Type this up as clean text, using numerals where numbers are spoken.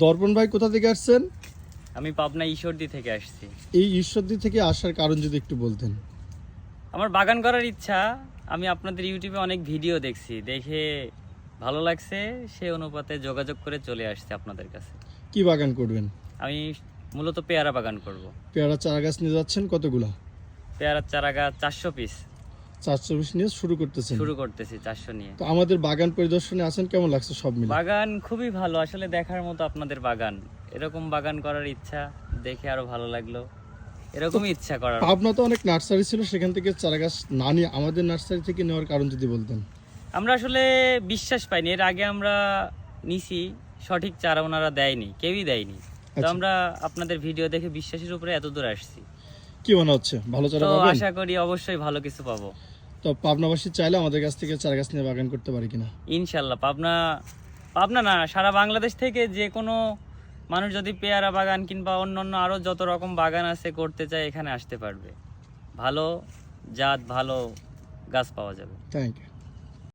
দর্পণ ভাই কোথা থেকে আসছেন? আমি পাবনা ঈশ্বরদী থেকে আসছি। এই ঈশ্বরদী থেকে আসার কারণ যদি একটু বলতেন। আমার বাগান করার ইচ্ছা। আমি আপনাদের ইউটিউবে অনেক ভিডিও দেখছি, দেখে ভালো লাগছে, সেই অনুপাতে যোগাযোগ করে চলে আসছে আপনাদের কাছে। কি বাগান করবেন? আমি মূলত পেয়ারা বাগান করব। পেয়ারা চারা গাছ নিয়ে যাচ্ছেন কতগুলা? পেয়ারার চারা গাছ 400 পিস 420 নিয়ে শুরু করতেছেন। শুরু করতেছি 400 নিয়ে। তো আমাদের বাগান পরিদর্শনে আছেন, কেমন লাগছে সব মিলে? বাগান খুবই ভালো, আসলে দেখার মতো আপনাদের বাগান। এরকম বাগান করার ইচ্ছা, দেখে আরো ভালো লাগলো। এরকমই ইচ্ছা করার। পাবনা তো অনেক নার্সারি ছিল, সেখান থেকে চারা গাছ না নিয়ে আমাদের নার্সারি থেকে নেওয়ার কারণ যদি বলতেন। আমরা আসলে বিশ্বাস পাইনি, এর আগে আমরা নিছি, সঠিক চারা ওনারা দেয়নি, কেউই দেয়নি। তো আচ্ছা। আমরা আপনাদের ভিডিও দেখে বিশ্বাসের উপরে এত দূর আসছি। কি মনে হচ্ছে, ভালো চারা তো পাবেন? আশা করি অবশ্যই ভালো কিছু পাবো। তো পাবনাবাসী চাইলে আমাদের কাছ থেকে চারা গাছ নিয়ে বাগান করতে পারি কিনা? ইনশাল্লাহ। পাবনা না, সারা বাংলাদেশ থেকে যে কোনো মানুষ যদি পেয়ারা বাগান কিংবা অন্যান্য আরো যত রকম বাগান আছে করতে চায়, এখানে আসতে পারবে। ভালো জাত, ভালো গাছ পাওয়া যাবে। Thank you.